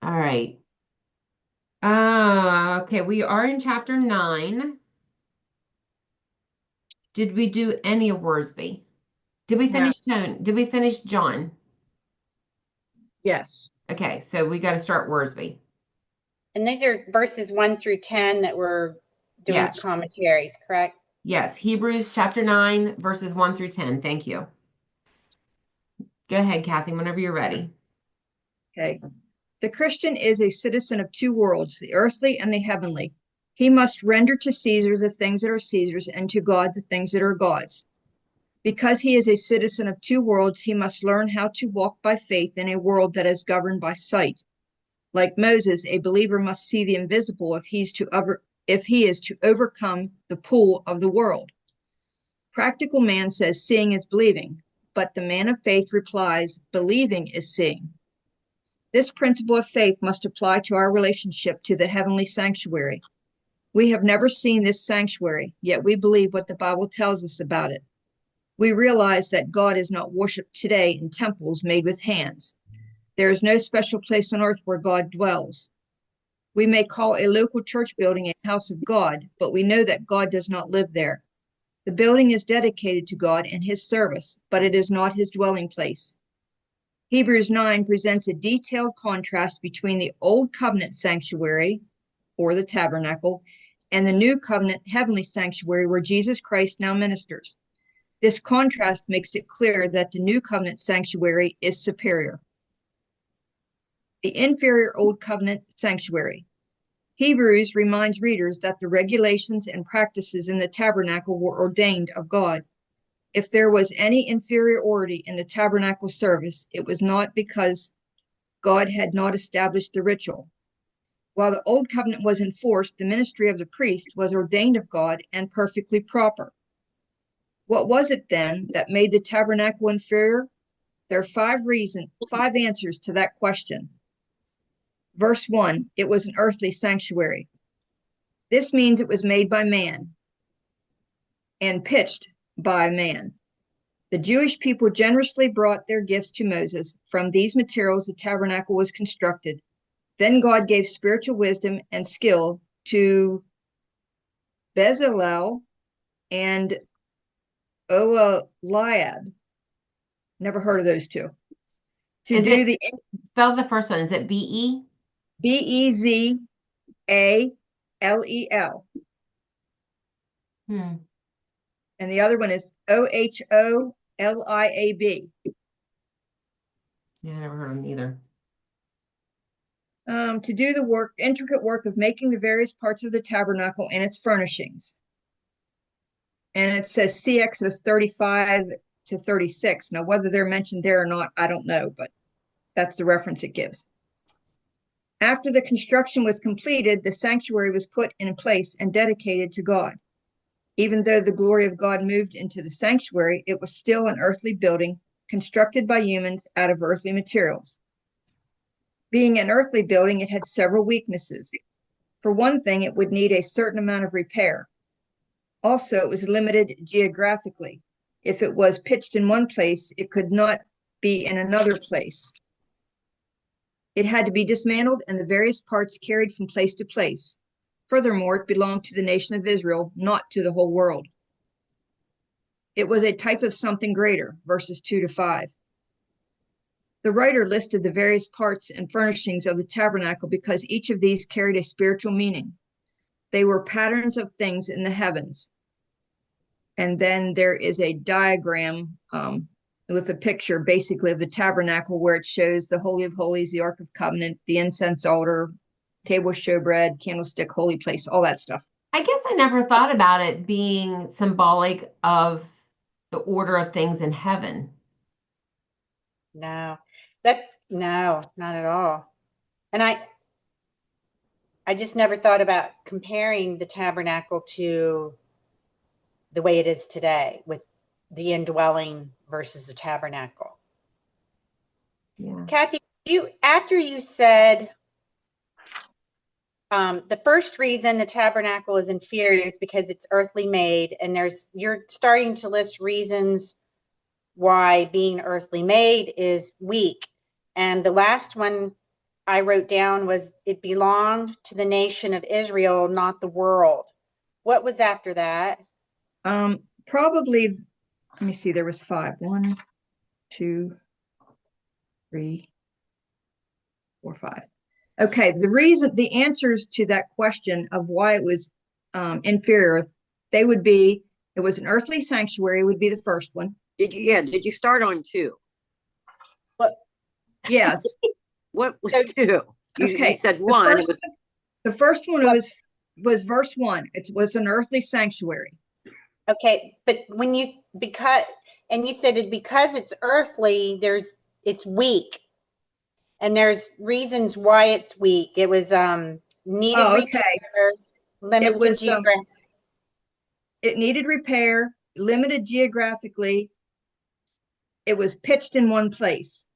All right. Okay, we are in chapter 9. Did we do any of Worsby? Did we No. finish Tone? Did we finish John? Yes. Okay, so we got to start Worsby. And these are verses 1 through 10 that we're doing Yes. commentaries, correct? Yes, Hebrews chapter 9, verses 1 through 10. Thank you. Go ahead, Kathy, whenever you're ready. Okay. The Christian is a citizen of two worlds, the earthly and the heavenly. He must render to Caesar the things that are Caesar's and to God the things that are God's. Because he is a citizen of two worlds, he must learn how to walk by faith in a world that is governed by sight. Like Moses, a believer must see the invisible if he is to overcome the pull of the world. Practical man says seeing is believing, but the man of faith replies believing is seeing. This principle of faith must apply to our relationship to the heavenly sanctuary. We have never seen this sanctuary, yet we believe what the Bible tells us about it. We realize that God is not worshiped today in temples made with hands. There is no special place on earth where God dwells. We may call a local church building a house of God, but we know that God does not live there. The building is dedicated to God and his service, but it is not his dwelling place. Hebrews 9 presents a detailed contrast between the Old Covenant sanctuary, or the tabernacle, and the New Covenant heavenly sanctuary where Jesus Christ now ministers. This contrast makes it clear that the New Covenant sanctuary is superior. The inferior Old Covenant sanctuary. Hebrews reminds readers that the regulations and practices in the tabernacle were ordained of God. If there was any inferiority in the tabernacle service, it was not because God had not established the ritual. While the Old Covenant was enforced, the ministry of the priest was ordained of God and perfectly proper. What was it then that made the tabernacle inferior? There are five answers to that question. Verse 1, it was an earthly sanctuary. This means it was made by man and pitched by man. The Jewish people generously brought their gifts to Moses. From these materials, the tabernacle was constructed. Then God gave spiritual wisdom and skill to Bezalel and Oholiab. Never heard of those two. To Is do it the spell the first one? Is it B-E? Bezalel. Hmm. And the other one is Oholiab. Yeah, I never heard of them either. To do the intricate work of making the various parts of the tabernacle and its furnishings. And it says see Exodus 35 to 36. Now, whether they're mentioned there or not, I don't know, but that's the reference it gives. After the construction was completed, the sanctuary was put in place and dedicated to God. Even though the glory of God moved into the sanctuary, it was still an earthly building constructed by humans out of earthly materials. Being an earthly building, it had several weaknesses. For one thing, it would need a certain amount of repair. Also, it was limited geographically. If it was pitched in one place, it could not be in another place. It had to be dismantled and the various parts carried from place to place. Furthermore, it belonged to the nation of Israel, not to the whole world. It was a type of something greater, verses 2 to 5. The writer listed the various parts and furnishings of the tabernacle because each of these carried a spiritual meaning. They were patterns of things in the heavens. And then there is a diagram with a picture basically of the tabernacle where it shows the Holy of Holies, the Ark of Covenant, the incense altar, table of showbread, candlestick, holy place, all that stuff. I guess I never thought about it being symbolic of the order of things in heaven. No, no, not at all. And I just never thought about comparing the tabernacle to the way it is today with the indwelling versus the tabernacle. Yeah. Kathy, you after you said the first reason the tabernacle is inferior is because it's earthly made, and you're starting to list reasons why being earthly made is weak. And the last one I wrote down was it belonged to the nation of Israel, not the world. What was after that? Probably, let me see, there was five. 1, 2, 3, 4, 5. Okay, the answers to that question of why it was inferior, they would be, it was an earthly sanctuary would be the first one. Did you start on 2? Yes. What was 2? You Okay. said 1. It was The first one was verse 1. It was an earthly sanctuary. Okay, but when you you said it because it's earthly, it's weak. And there's reasons why it's weak. It was needed repair, limited geographic. It needed repair, limited geographically. It was pitched in one place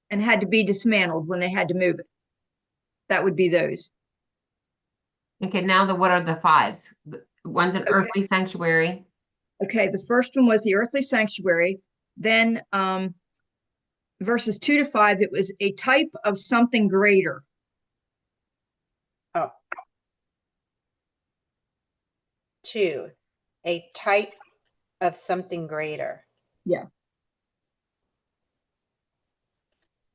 and had to be dismantled when they had to move it. That would be those. Okay, now what are the fives? One's an earthly sanctuary. Okay, the first one was the earthly sanctuary. Then verses 2 to 5, it was a type of something greater. Oh. 2, a type of something greater. Yeah.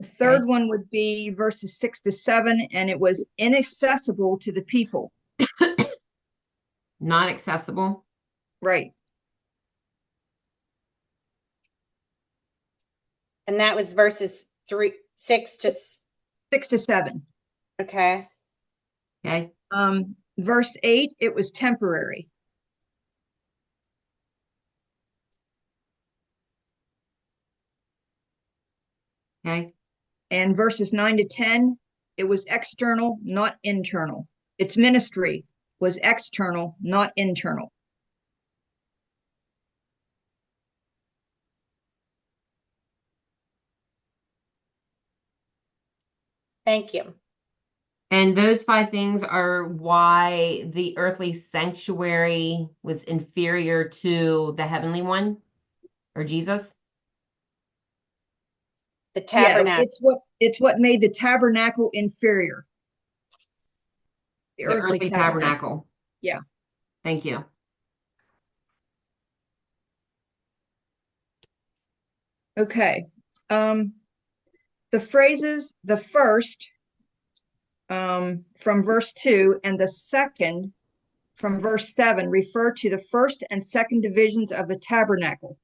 The third one would be verses 6 to 7, and it was inaccessible to the people. Not accessible. Right. And that was verses 6 to 7. Okay. Okay. Verse 8, it was temporary. Okay. And verses 9 to 10, it was external, not internal. Its ministry was external, not internal. Thank you. And those 5 things are why the earthly sanctuary was inferior to the heavenly one or Jesus. The tabernacle. Yeah, it's what made the tabernacle inferior. The earthly tabernacle. Yeah. Thank you. Okay. The phrases, the first from verse 2 and the second from verse 7 refer to the first and second divisions of the tabernacle.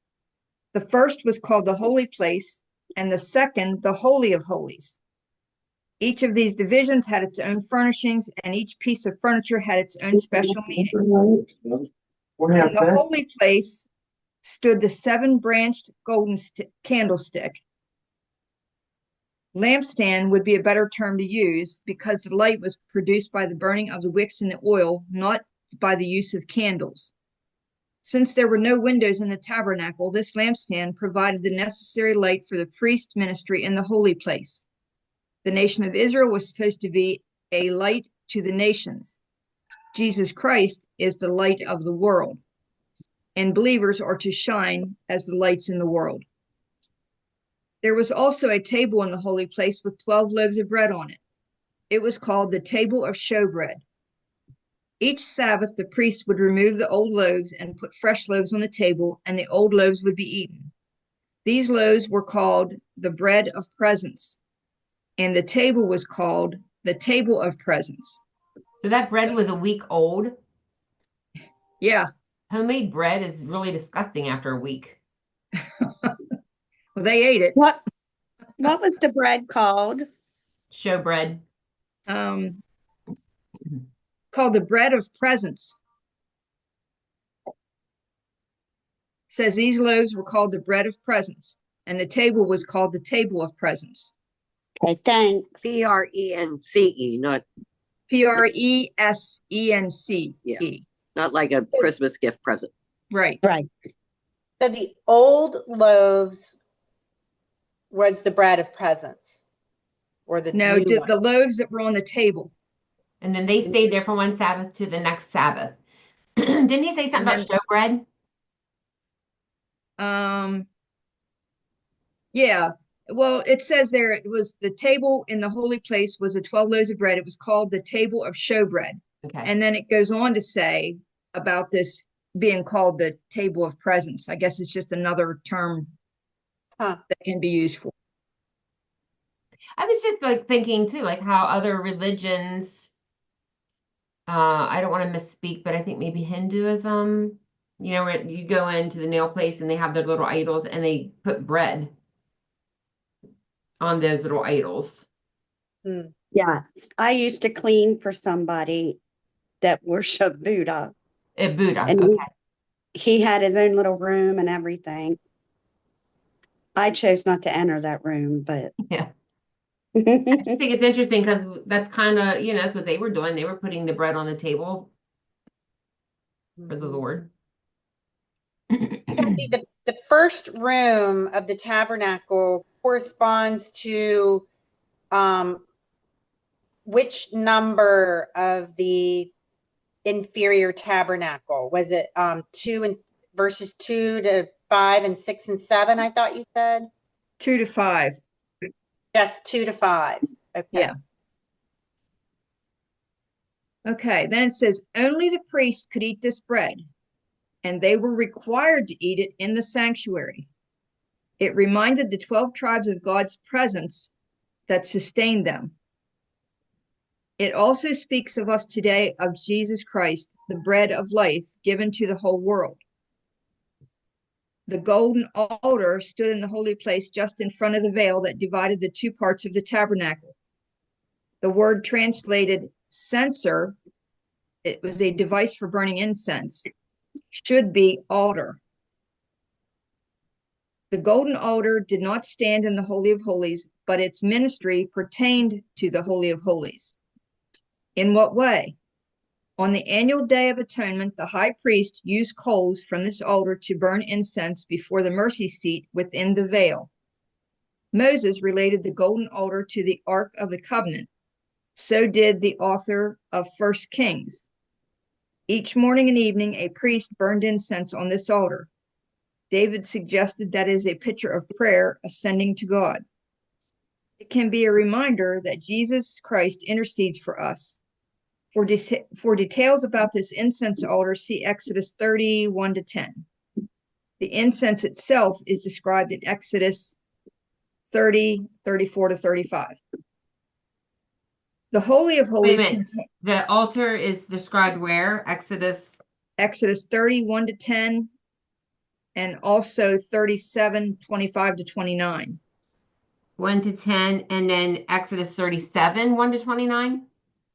The first was called the holy place, and the second the holy of holies. Each of these divisions had its own furnishings, and each piece of furniture had its own special meaning. In the holy place stood the 7-branched golden candlestick. Lampstand would be a better term to use because the light was produced by the burning of the wicks in the oil, not by the use of candles. Since there were no windows in the tabernacle, this lampstand provided the necessary light for the priest ministry in the holy place. The nation of Israel was supposed to be a light to the nations. Jesus Christ is the light of the world, and believers are to shine as the lights in the world. There was also a table in the holy place with 12 loaves of bread on it. It was called the table of showbread. Each Sabbath, the priest would remove the old loaves and put fresh loaves on the table, and the old loaves would be eaten. These loaves were called the bread of presence, and the table was called the table of presence. So that bread was a week old? Yeah. Homemade bread is really disgusting after a week. Well, they ate it. What was the bread called? Showbread. Called the bread of presence. It says these loaves were called the bread of presence, and the table was called the table of presence. Okay, thanks. Prence, not Presence. Yeah. Not like a Christmas gift present. Right. Right. So the old loaves was the bread of presence, or the No, new one? the loaves that were on the table. And then they stayed there from one Sabbath to the next Sabbath. Didn't he say something about showbread? Yeah. Well, it says there it was the table in the holy place was the 12 loaves of bread. It was called the table of showbread. Okay. And then it goes on to say about this being called the table of presence. I guess it's just another term Huh. that can be used for. I was just like thinking too, like how other religions, I don't want to misspeak, but I think maybe Hinduism, you know, where you go into the nail place and they have their little idols and they put bread on those little idols. Hmm. Yeah, I used to clean for somebody that worshiped Buddha, Buddha, and okay. he had his own little room and everything. I chose not to enter that room, but Yeah. I just think it's interesting because that's kind of, you know, that's what they were doing. They were putting the bread on the table for the Mhm. Lord. The first room of the tabernacle corresponds to which number of the inferior tabernacle? Was it two and verses 2 to 5 and 6 and 7? I thought you said 2 to 5. just 2 to 5. Okay. Yeah. Okay. Then it says only the priest could eat this bread, and they were required to eat it in the sanctuary. It reminded the 12 tribes of God's presence that sustained them. It also speaks of us today of Jesus Christ, the bread of life given to the whole world. The golden altar stood in the holy place just in front of the veil that divided the two parts of the tabernacle. The word translated censer, it was a device for burning incense, should be altar. The golden altar did not stand in the Holy of Holies, but its ministry pertained to the Holy of Holies. In what way? On the annual Day of Atonement, the high priest used coals from this altar to burn incense before the mercy seat within the veil. Moses related the golden altar to the Ark of the Covenant. So did the author of 1 Kings. Each morning and evening, a priest burned incense on this altar. David suggested that is a picture of prayer ascending to God. It can be a reminder that Jesus Christ intercedes for us. For details about this incense altar, see Exodus 31 to 10. The incense itself is described in Exodus 30, 34 to 35. The Holy of Wait a Holies minute. The altar is described where? Exodus 31 to 10 and also 37, 25 to 29. 1 to 10, and then Exodus 37, 1 to 29?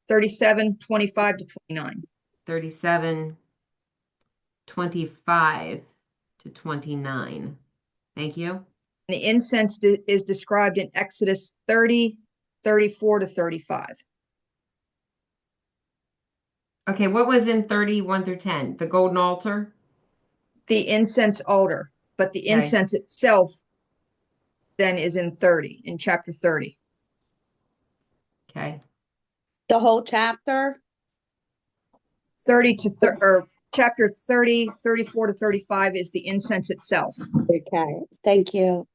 37, 25 to 29. 37, 25 to 29. Thank you. The incense is described in Exodus 30, 34 to 35. Okay, what was in 31 through 10? The golden altar? The incense altar, but the Okay. incense itself then is in chapter 30. Okay. the whole chapter. 30 to or chapter 30, 34 to 35 is the incense itself. Okay, thank you.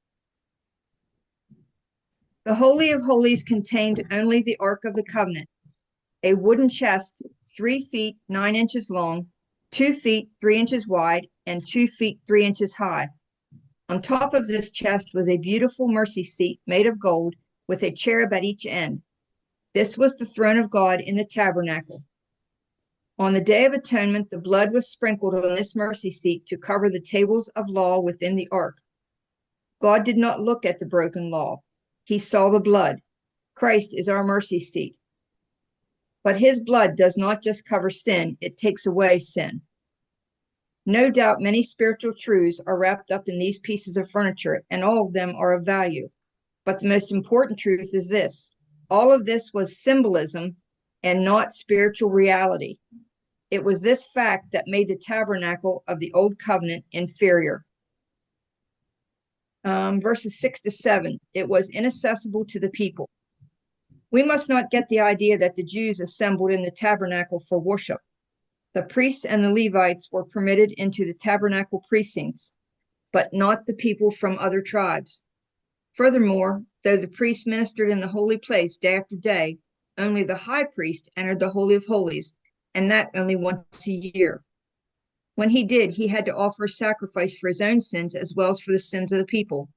The Holy of Holies contained only the Ark of the Covenant, a wooden chest 3 feet 9 inches long, 2 feet 3 inches wide, and 2 feet 3 inches high. On top of this chest was a beautiful mercy seat made of gold with a cherub at each end. This was the throne of God in the tabernacle. On the Day of Atonement, the blood was sprinkled on this mercy seat to cover the tables of law within the ark. God did not look at the broken law. He saw the blood. Christ is our mercy seat. But his blood does not just cover sin, it takes away sin. No doubt many spiritual truths are wrapped up in these pieces of furniture, and all of them are of value. But the most important truth is this: all of this was symbolism and not spiritual reality. It was this fact that made the tabernacle of the Old Covenant inferior. Verses 6 to 7, it was inaccessible to the people. We must not get the idea that the Jews assembled in the tabernacle for worship. The priests and the Levites were permitted into the tabernacle precincts, but not the people from other tribes. Furthermore, though the priests ministered in the holy place day after day, only the high priest entered the Holy of Holies, and that only once a year. When he did, he had to offer a sacrifice for his own sins as well as for the sins of the people.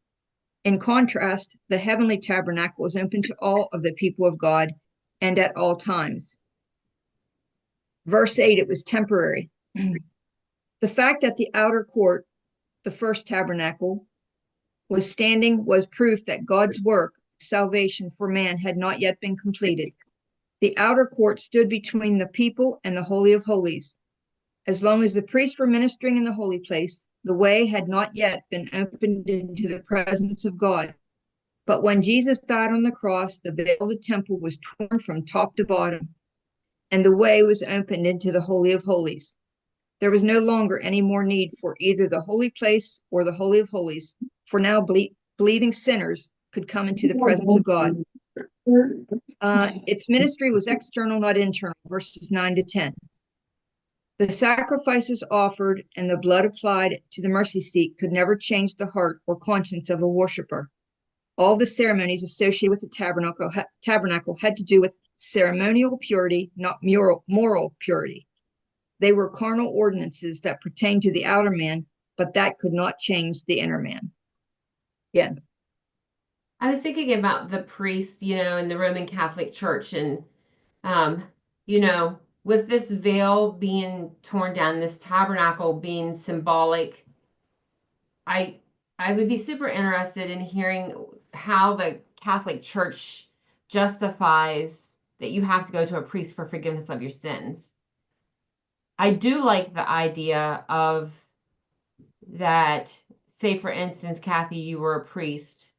In contrast, the heavenly tabernacle was open to all of the people of God and at all times. Verse 8, it was temporary. The fact that the outer court, the first tabernacle, was standing was proof that God's work, salvation for man, had not yet been completed. The outer court stood between the people and the Holy of Holies. As long as the priests were ministering in the holy place, the way had not yet been opened into the presence of God. But when Jesus died on the cross, the veil of the temple was torn from top to bottom, and the way was opened into the Holy of Holies. There was no longer any more need for either the holy place or the Holy of Holies, for now believing sinners could come into the presence of God. Its ministry was external, not internal, verses 9 to 10. The sacrifices offered and the blood applied to the mercy seat could never change the heart or conscience of a worshiper. All the ceremonies associated with the tabernacle had to do with ceremonial purity, not moral purity. They were carnal ordinances that pertained to the outer man, but that could not change the inner man. Yeah. I was thinking about the priest, in the Roman Catholic Church, and with this veil being torn down, this tabernacle being symbolic, I would be super interested in hearing how the Catholic Church justifies that you have to go to a priest for forgiveness of your sins. I do like the idea of that, say for instance, Kathy, you were a priest,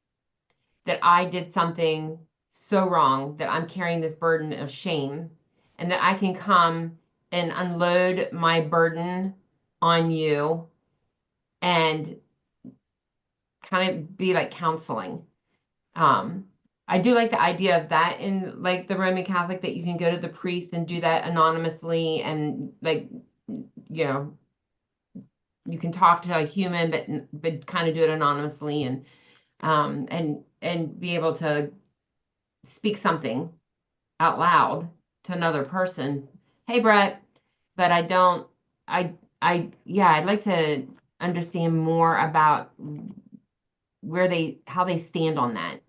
that I did something so wrong that I'm carrying this burden of shame, and that I can come and unload my burden on you and kind of be like counseling. I do like the idea of that in like the Roman Catholic, that you can go to the priest and do that anonymously, and like, you can talk to a human, but kind of do it anonymously, and be able to speak something out loud to another person. Hey, Brett, but yeah, I'd like to understand more about how they stand on that,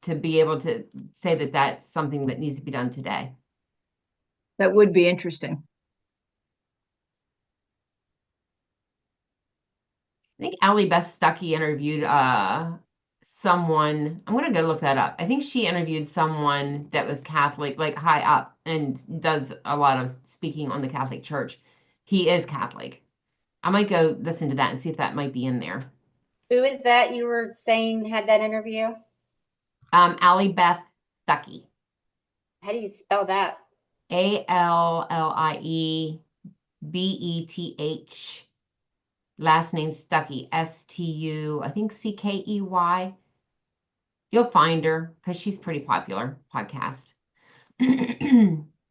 to be able to say that that's something that needs to be done today. That would be interesting. I think Allie Beth Stuckey interviewed someone. I'm gonna go look that up. I think she interviewed someone that was Catholic, like high up, and does a lot of speaking on the Catholic Church. He is Catholic. I might go listen to that and see if that might be in there. Who is that you were saying had that interview? Allie Beth Stuckey. How do you spell that? ALLIEBETH. Last name Stuckey, STU, I think CKEY. You'll find her because she's pretty popular podcast.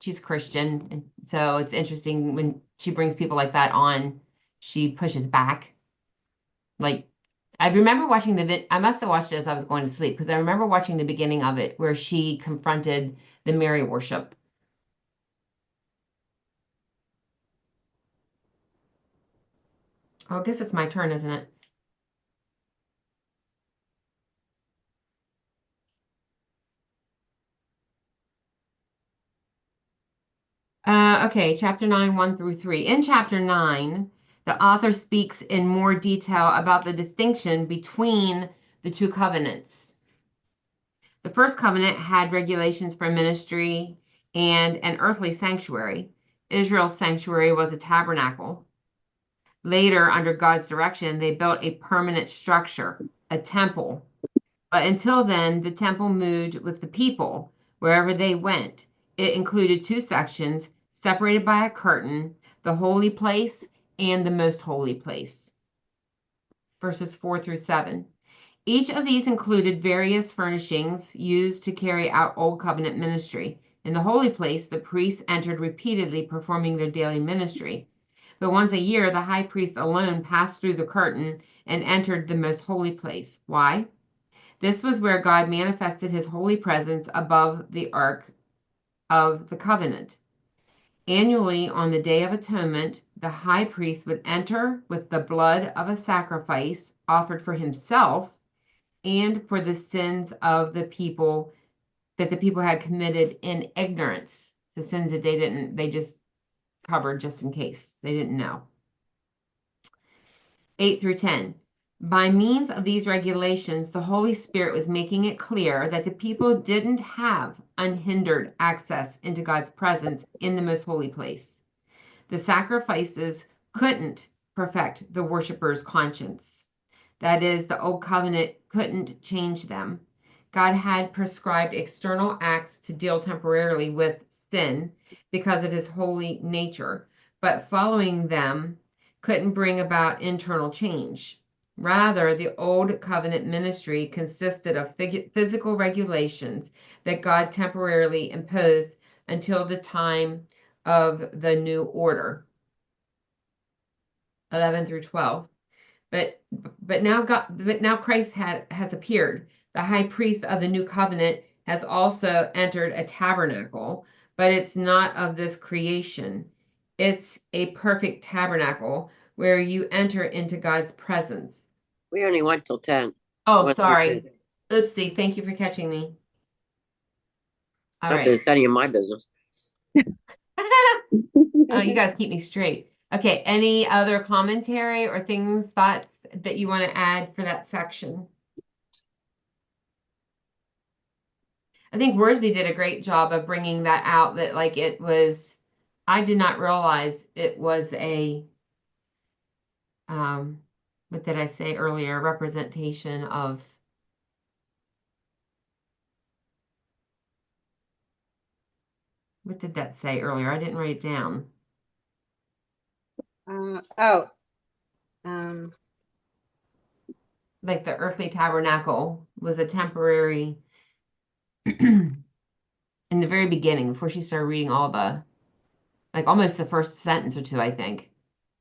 She's Christian, and so it's interesting when she brings people like that on. She pushes back. Like, I remember watching I must have watched it as I was going to sleep, because I remember watching the beginning of it where she confronted the Mary worship. Oh, I guess it's my turn, isn't it? Okay, chapter 9, 1 through 3. In chapter 9, the author speaks in more detail about the distinction between the two covenants. The first covenant had regulations for ministry and an earthly sanctuary. Israel's sanctuary was a tabernacle. Later, under God's direction, they built a permanent structure, a temple. But until then, the temple moved with the people wherever they went. It included two sections separated by a curtain, the holy place and the most holy place. Verses 4 through 7. Each of these included various furnishings used to carry out Old Covenant ministry. In the holy place, the priests entered repeatedly, performing their daily ministry. But once a year, the high priest alone passed through the curtain and entered the most holy place. Why? This was where God manifested his holy presence above the Ark of the Covenant. Annually, on the Day of Atonement, the high priest would enter with the blood of a sacrifice offered for himself and for the sins of the people that the people had committed in ignorance, the sins that they just covered just in case they didn't know. 8 through 10. By means of these regulations, the Holy Spirit was making it clear that the people didn't have unhindered access into God's presence in the most holy place. The sacrifices couldn't perfect the worshiper's conscience. That is, the old covenant couldn't change them. God had prescribed external acts to deal temporarily with sin because of his holy nature, but following them couldn't bring about internal change. Rather, the old covenant ministry consisted of physical regulations that God temporarily imposed until the time of the new order. 11 through 12. But now Christ has appeared. The high priest of the new covenant has also entered a tabernacle, but it's not of this creation. It's a perfect tabernacle where you enter into God's presence. We only went till 10. Oh, 1 through sorry. 10. Oopsie. Thank you for catching me. All Not right. that it's any of my business. Oh, you guys keep me straight. Okay, any other commentary or thoughts that you want to add for that section? I think Worsby did a great job of bringing that out, that like it was, I did not realize it was a, what did I say earlier, representation of, what did that say earlier? I didn't write it down. Like the earthly tabernacle was a temporary, in the very beginning, before she started reading all the, like almost the first sentence or two, I think.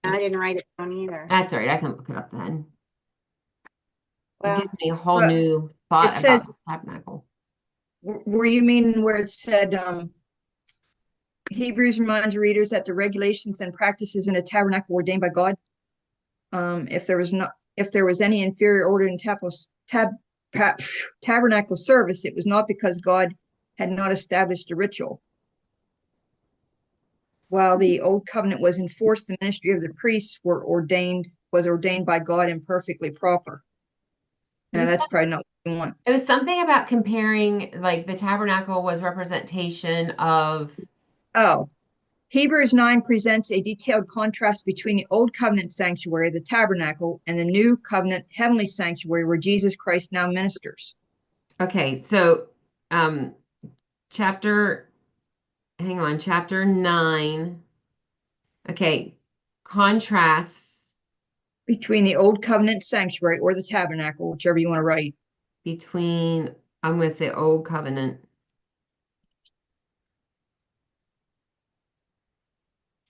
I didn't write it down either. That's all right. I can look it up then. It Well, gives me a whole Well, new thought it about says, the tabernacle. were you meaning where it said, Hebrews reminds readers that the regulations and practices in a tabernacle were ordained by God? If there was any inferior order in tabernacle service, it was not because God had not established a ritual. While the old covenant was enforced, the ministry of the priests was ordained by God and perfectly proper. Now that's probably not what you want. It was something about comparing, like the tabernacle was representation of. Oh, Hebrews 9 presents a detailed contrast between the old covenant sanctuary, the tabernacle, and the new covenant heavenly sanctuary where Jesus Christ now ministers. Okay, so chapter 9. Okay, contrasts Between the old covenant sanctuary or the tabernacle, whichever you want to write. between, I'm going to say old covenant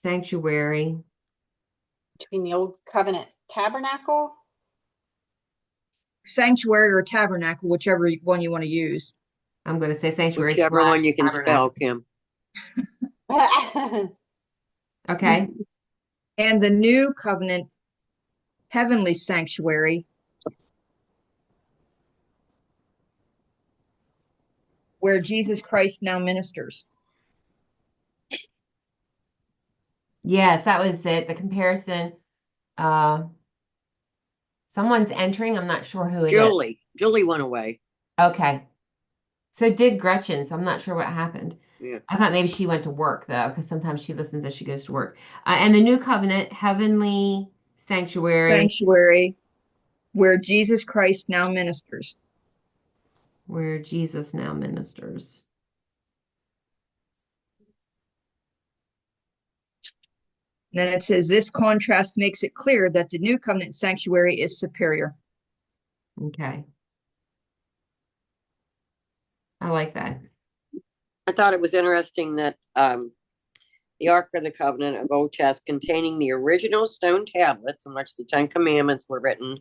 sanctuary. between the old covenant tabernacle. Sanctuary or tabernacle, whichever one you want to use. I'm going to say sanctuary Whichever one you can spell, tabernacle. Kim. Okay. And the new covenant heavenly sanctuary, where Jesus Christ now ministers. Yes, that was it. The comparison. Someone's entering. I'm not sure who it is. Julie went away. Okay. So did Gretchen, so I'm not sure what happened. Yeah. I thought maybe she went to work though, because sometimes she listens as she goes to work. And the new covenant, heavenly Sanctuary, where Jesus Christ now ministers. Where Jesus now ministers. Then it says this contrast makes it clear that the new covenant sanctuary is superior. Okay. I like that. I thought it was interesting that the Ark of the Covenant of Old Chest, containing the original stone tablets on which the Ten Commandments were written,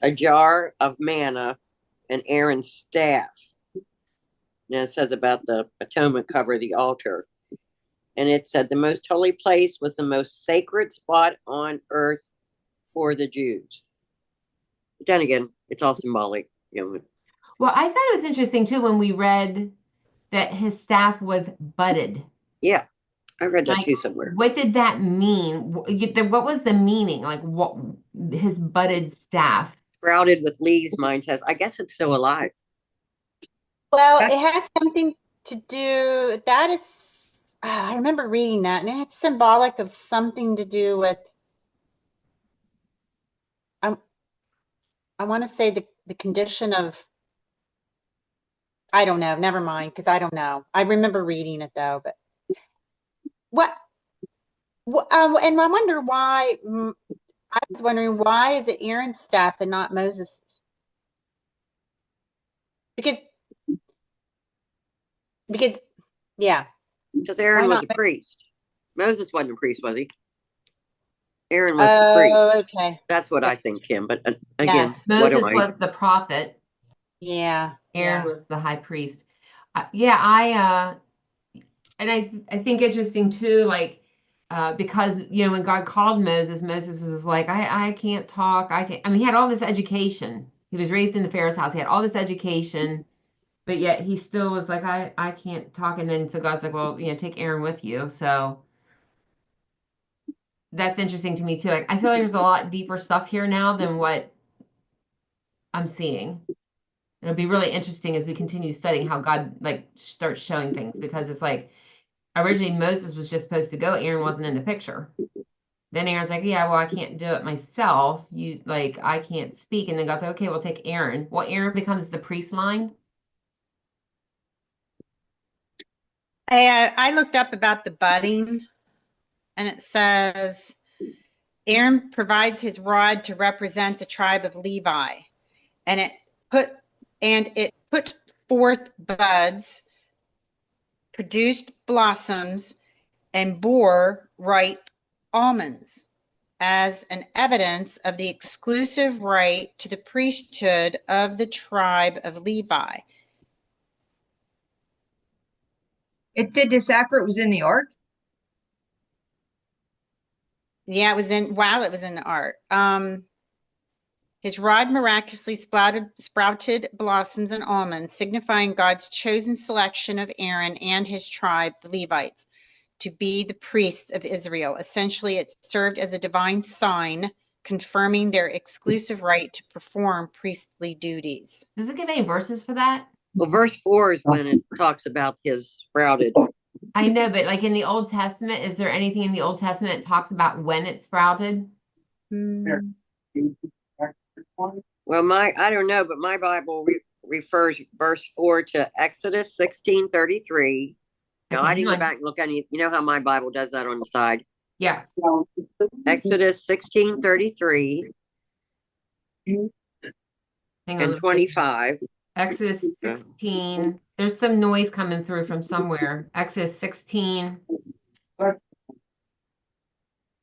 a jar of manna, and Aaron's staff. Now it says about the atonement cover of the altar. And it said the most holy place was the most sacred spot on earth for the Jews. But then again, it's all symbolic. Well, I thought it was interesting too when we read that his staff was budded. Yeah, I read that Like, too somewhere. what did that mean? What was the meaning? Like, what his budded staff? Sprouted with leaves, mine says. I guess it's still alive. Well, That's- it has something to do, that is, I remember reading that, and it's symbolic of something to do with, I want to say the condition of, I don't know, never mind, because I don't know. I remember reading it though, but what, and I wonder why, I was wondering why is it Aaron's staff and not Moses'? Because, yeah. Because Aaron Why was not? a priest. Moses wasn't a priest, was he? Aaron was the priest. Oh, okay. That's what I think, Kim. But again, Yes. what Moses do I? was the prophet. Yeah. Aaron Yeah. was the high priest. Yeah, and I think interesting too, like because when God called Moses, Moses was like, I can't talk, I can't. I mean, he had all this education. He was raised in the Pharaoh's house. He had all this education, but yet he still was like, I can't talk. And then so God's like, well, take Aaron with you. So that's interesting to me too. Like I feel like there's a lot deeper stuff here now than what I'm seeing. It'll be really interesting as we continue studying how God like starts showing things because it's like originally Moses was just supposed to go, Aaron wasn't in the picture. Then Aaron's like, yeah, well, I can't do it myself. You like I can't speak. And then God's like, okay, we'll take Aaron. Well, Aaron becomes the priest line. I looked up about the budding, and it says Aaron provides his rod to represent the tribe of Levi, and it put forth buds, produced blossoms, and bore ripe almonds as an evidence of the exclusive right to the priesthood of the tribe of Levi. It did this after it was in the ark. Yeah, while it was in the ark. His rod miraculously sprouted blossoms and almonds, signifying God's chosen selection of Aaron and his tribe, the Levites, to be the priests of Israel. Essentially, it served as a divine sign, confirming their exclusive right to perform priestly duties. Does it give any verses for that? Well, verse 4 is when it talks about his sprouted. I know, but like in the Old Testament, is there anything in the Old Testament that talks about when it sprouted? Well, I don't know, but my Bible refers verse 4 to Exodus 16:33. Now, Okay, I hang didn't go on. back and look any. You know how my Bible does that on the side. Yeah. Exodus 16:33 Hang on. and let's see. 25. Exodus 16. There's some noise coming through from somewhere. Exodus 16,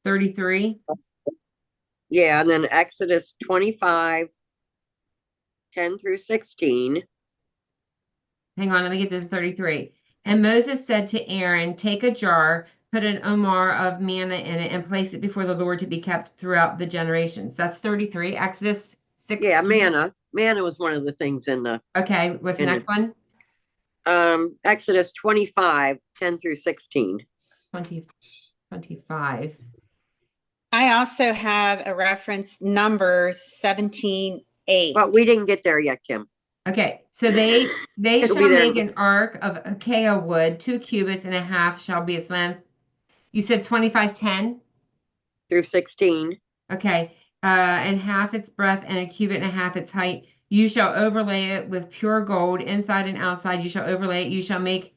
33. Yeah, and then Exodus 25, 10 through 16. Hang on, let me get to 33. And Moses said to Aaron, take a jar, put an omer of manna in it, and place it before the Lord to be kept throughout the generations. That's 33. Exodus 16. Yeah, manna. Manna was one of the things in the Okay, what's the in next one? Exodus 25, 10 through 16. 20, 25. I also have a reference, Numbers 17:8. But we didn't get there yet, Kim. Okay, so they It'll shall be there. make an ark of acacia wood, 2 cubits and a half shall be its length. You said 25:10? Through 16. Okay, and half its breadth and a cubit and a half its height. You shall overlay it with pure gold inside and outside. You shall overlay it. You shall make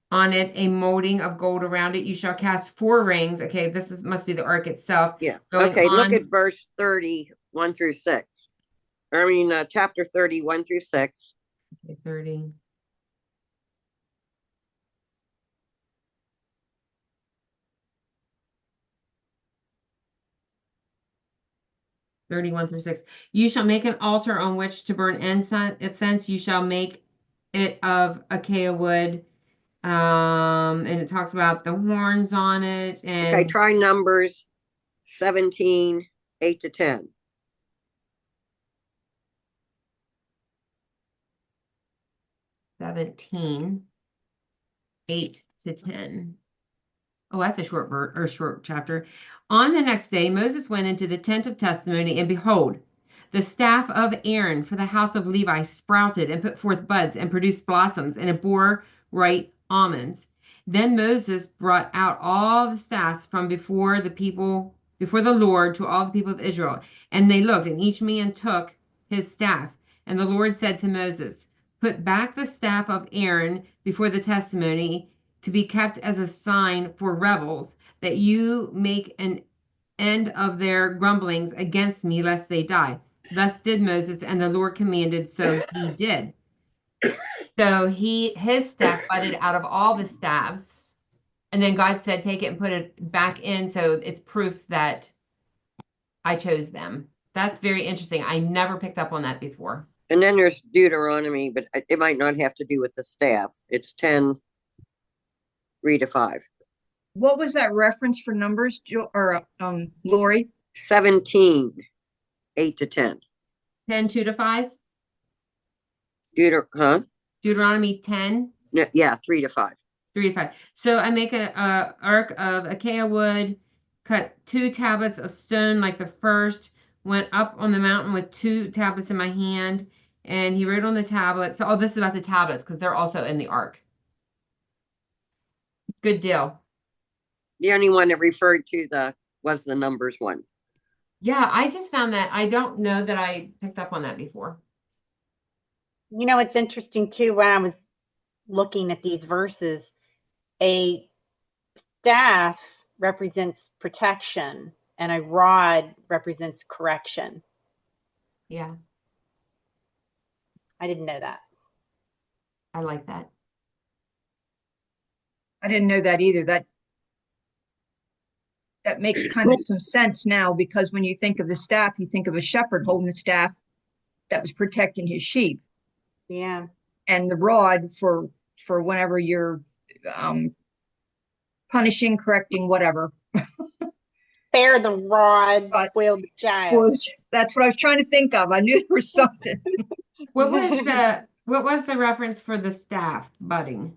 on it a molding of gold around it. You shall cast 4 rings. Okay, must be the ark itself. Yeah. Going Okay, look on- at verse 30, 1 through 6. I mean, chapter 30, 1 through 6. Okay, 30. 31 through 6. You shall make an altar on which to burn incense. You shall make it of acacia wood. And it talks about the horns on it Okay, and try Numbers 17, 8 to 10. 17, 8 to 10. Oh, that's a short chapter. On the next day, Moses went into the tent of testimony, and behold, the staff of Aaron for the house of Levi sprouted and put forth buds and produced blossoms, and it bore ripe almonds. Then Moses brought out all the staffs from before the Lord to all the people of Israel. And they looked, and each man took his staff. And the Lord said to Moses, put back the staff of Aaron before the testimony to be kept as a sign for rebels, that you make an end of their grumblings against me, lest they die. Thus did Moses, and the Lord commanded, so he did. So his staff budded out of all the staffs, and then God said, take it and put it back in, so it's proof that I chose them. That's very interesting. I never picked up on that before. And then there's Deuteronomy, but it might not have to do with the staff. It's 10, 3 to 5. What was that reference for Numbers, Lori? 17, 8 to 10. 10, 2 to 5? Deuteronomy Deuteronomy 10, No, yeah, 3 to 5. 3 to 5. So I make a ark of acacia wood, cut 2 tablets of stone like the first, went up on the mountain with 2 tablets in my hand, and he wrote on the tablets. So, this is about the tablets because they're also in the ark. Good deal. The only one that referred to was the Numbers one. Yeah, I just found that. I don't know that I picked up on that before. You know, it's interesting too, when I was looking at these verses, a staff represents protection and a rod represents correction. Yeah, I didn't know that. I like that. I didn't know that either. That makes kind of some sense now, because when you think of the staff, you think of a shepherd holding the staff that was protecting his sheep, Yeah. and the rod for whenever you're punishing, correcting, whatever. Spare the rod, But- spoil the child. That's what I was trying to think of. I knew there was something. What was the reference for the staff budding?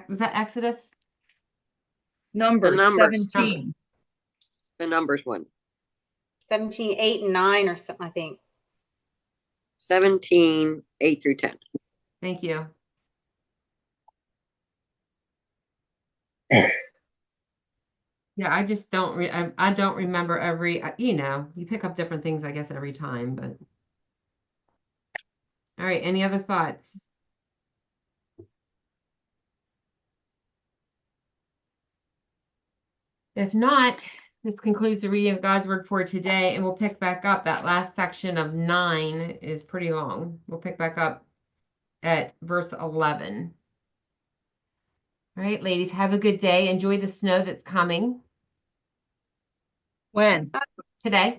Was that Exodus? Numbers Numbers. 17. The Numbers one. 17, 8, and 9 or something, I think. 17, 8 through 10. Thank you. Yeah, I just don't I don't remember every, you pick up different things, I guess, every time, but. All right, any other thoughts? If not, this concludes the reading of God's word for today, and we'll pick back up. That last section of 9 is pretty long. We'll pick back up at verse 11. All right, ladies, have a good day. Enjoy the snow that's coming When? today.